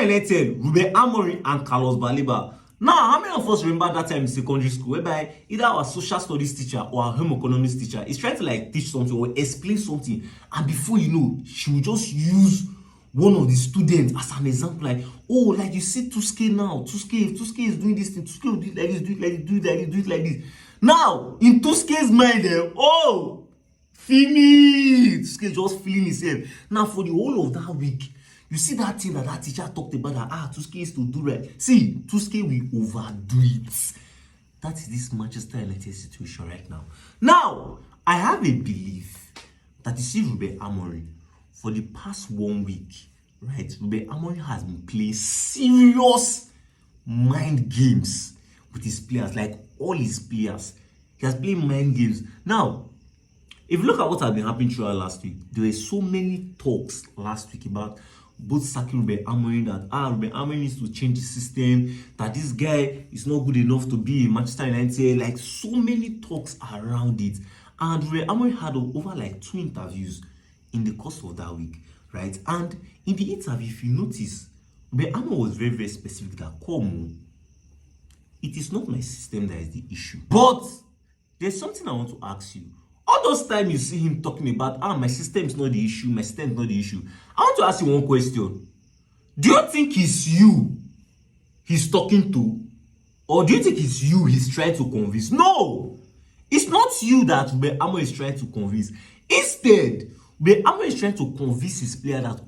Manchester United, Ruben Amorim and Carlos Baleba. Now, how many of us remember that time in secondary school whereby either our social studies teacher or our home economics teacher is trying to like teach something or explain something, and before you know, she will just use one of the students as an example, like, oh, like you see Tuske now, Tuske is doing this thing, Tuske will do it like this, do it like this, do it like this, do it like this. Now, in Tuske's mind, oh, finish. Tuske just feeling himself. Now, for the whole of that week, you see that thing that teacher talked about that, Tuske is to do right. See, Tuske will overdo it. That is this Manchester United situation right now. Now, I have a belief that you see Ruben Amorim, for the past 1 week, right, Ruben Amorim has been playing serious mind games with his players, like all his players. He has played mind games. Now, if you look at what has been happening throughout last week, there were so many talks last week about both sacking Ruben Amorim, that Ruben Amorim needs to change the system, that this guy is not good enough to be in Manchester United, like so many talks around it. And Ruben Amorim had over like 2 interviews in the course of that week, right? And in the interview, if you notice, Ruben Amorim was very, very specific that, it is not my system that is the issue. But there's something I want to ask you. All those times you see him talking about, my system is not the issue, my system is not the issue. I want to ask you one question. Do you think it's you he's talking to? Or do you think it's you he's trying to convince? No! It's not you that Ruben Amorim is trying to convince. Instead, Ruben Amorim is trying to convince his player that,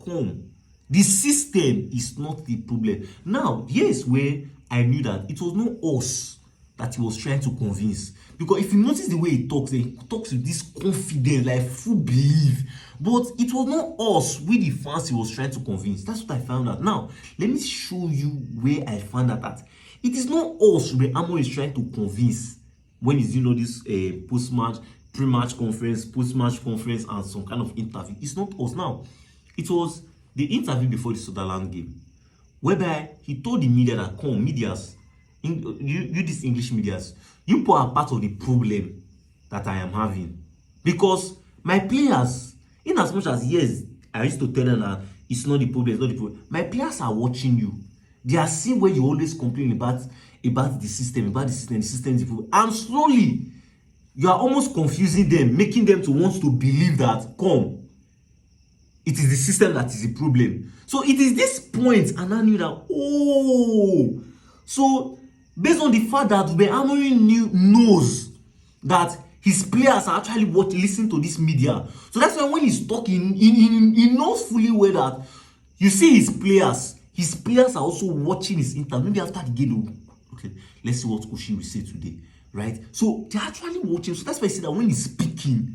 the system is not the problem. Now, here's where I knew that it was not us that he was trying to convince. Because if you notice the way he talks with this confidence, like full belief. But it was not us, we the fans, he was trying to convince. That's what I found out. Now, let me show you where I found out that it is not us Ruben Amorim is trying to convince when he's doing all this post-match, pre-match conference, post-match conference, and some kind of interview. It's not us. Now, it was the interview before the Sutherland game, whereby he told the media that, medias, you these English medias, you are part of the problem that I am having. Because my players, in as much as, yes, I used to tell them that it's not the problem, it's not the problem. My players are watching you. They are seeing where you always complain about the system, the system is the problem. And slowly, you are almost confusing them, making them to want to believe that, it is the system that is the problem. So it is this point, and I knew that, so based on the fact that Ruben Amorim knows that his players are actually listening to this media. So that's why when he's talking, he knows fully well that you see his players are also watching his interview. Maybe after the game, okay, let's see what Cunha will say today, right? So they're actually watching. So that's why I say that when he's speaking,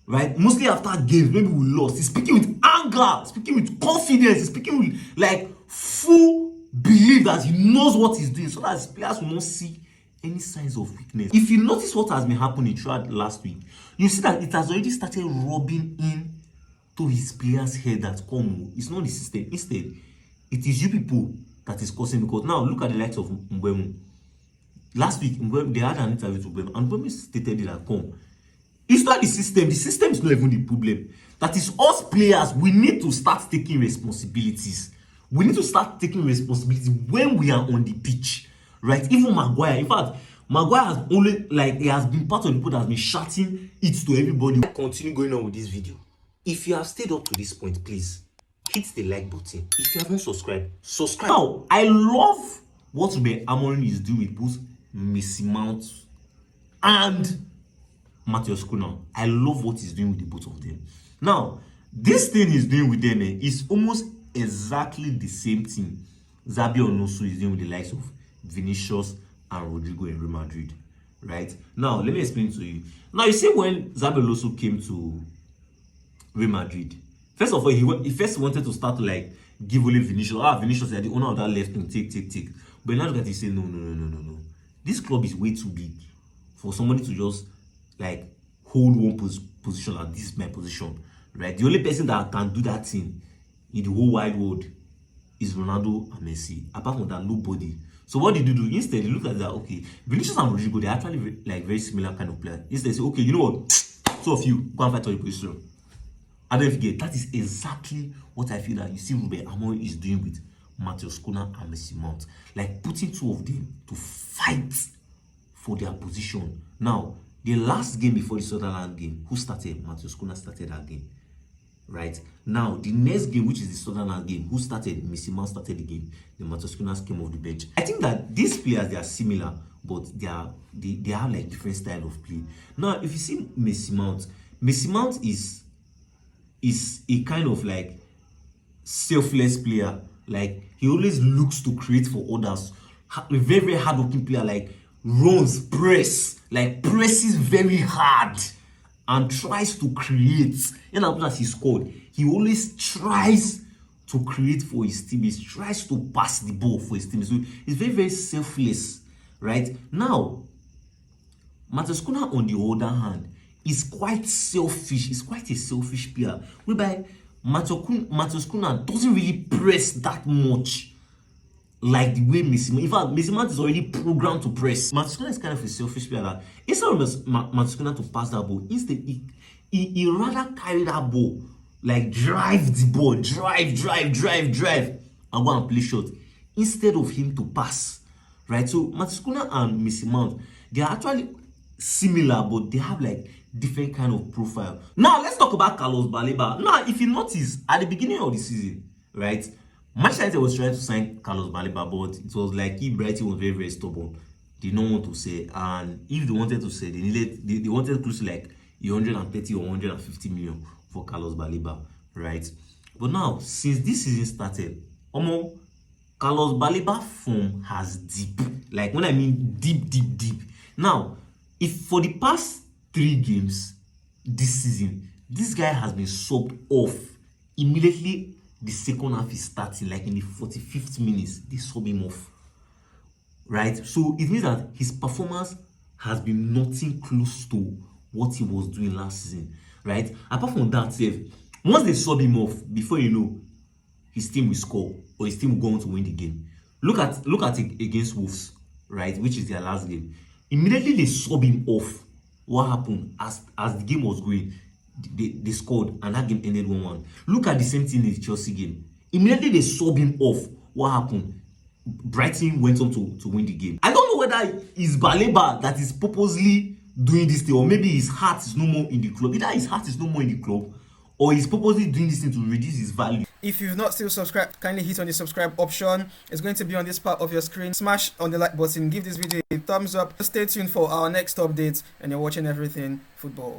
right, mostly after games, maybe we lost, he's speaking with anger, speaking with confidence, he's speaking with like full believe that he knows what he's doing, so that his players will not see any signs of weakness. If you notice what has been happening throughout last week, you see that it has already started rubbing in to his players' head that it's not the system. Instead, it is you people that is causing. Because now look at the likes of Mbeumo. Last week, they had an interview with Mbeumo, and Mbeumo stated that it's not the system. The system is not even the problem. That is us players. We need to start taking responsibilities. We need to start taking responsibility when we are on the pitch, right? Even Maguire. In fact, Maguire has only, he has been part of the people that has been shouting it to everybody. Continue going on with this video. If you have stayed up to this point, please hit the like button. If you haven't subscribed, subscribe. Now, I love what Ruben Amorim is doing with both Mason Mount and Matheus Cunha. I love what he's doing with the both of them. Now, this thing he's doing with them is almost exactly the same thing Xabi Alonso is doing with the likes of Vinicius and Rodrigo in Real Madrid, right? Now, let me explain to you. Now, you see when Xabi Alonso came to Real Madrid, first of all, he first wanted to start to give only Vinicius. Vinicius, are the owner of that left wing, take. But now that he said, no. This club is way too big for somebody to just hold one position, and this is my position, right? The only person that can do that thing in the whole wide world is Ronaldo and Messi. Apart from that, nobody. So what did you do? Instead, you look at that, okay, Vinicius and Rodrigo, they're actually very similar kind of player. Instead, say, okay, you know what? Two of you, go and fight for your position. I don't forget, that is exactly what I feel that you see Ruben Amorim is doing with Matheus Cunha and Messi Mount, like putting two of them to fight for their position. Now, the last game before the Sunderland game, who started? Matheus Cunha started that game. Right? Now, the next game, which is the Sunderland game, who started? Messi Mount started the game. The Matheus Cunha came off the bench. I think that these players, they are similar, but they have like different style of play. Now, if you see Messi Mount is a kind of like selfless player. Like, he always looks to create for others. A very, very hard-working player, like runs, presses very hard and tries to create. And as he scored, he always tries to create for his team. He tries to pass the ball for his team. So he's very, very selfless, right? Now, Matheus Cunha, on the other hand, is quite selfish. He's quite a selfish player, whereby Matheus Cunha doesn't really press that much like the way Messi Mount. In fact, Messi Mount is already programmed to press. Matheus Cunha is kind of a selfish player. That instead of Matheus Cunha to pass that ball, instead he rather carry that ball, like drive the ball, drive, and go and play shot instead of him to pass, right? So Matheus Cunha and Messi Mount, they are actually similar, but they have like different kind of profile. Now let's talk about Carlos Baleba. Now, if you notice at the beginning of the season, right, Manchester United was trying to sign Carlos Baleba, but it was like Brighton was very, very stubborn. They don't want to say, and if they wanted to say, they wanted close to like 130 or 150 million for Carlos Baleba, right? But now, since this season started, Carlos Baleba form has deep. Like, when I mean deep. Now, if for the past 3 games this season, this guy has been subbed off immediately. The second half is starting, like in the 45th minutes, they sub him off, right? So it means that his performance has been nothing close to what he was doing last season, right? Apart from that, once they sub him off, before you know, his team will score or his team will go on to win the game. Look at it against Wolves, right? Which is their last game. Immediately they sub him off. What happened? As the game was going, they scored and that game ended 1-1. Look at the same thing in the Chelsea game. Immediately they sub him off. What happened? Brighton went on to win the game. I don't know whether it's Baleba that is purposely doing this thing, or maybe his heart is no more in the club. Either his heart is no more in the club, or he's purposely doing this thing to reduce his value. If you've not still subscribed, kindly hit on the subscribe option. It's going to be on this part of your screen. Smash on the like button. Give this video a thumbs up. Stay tuned for our next updates, and you're watching Everything Football.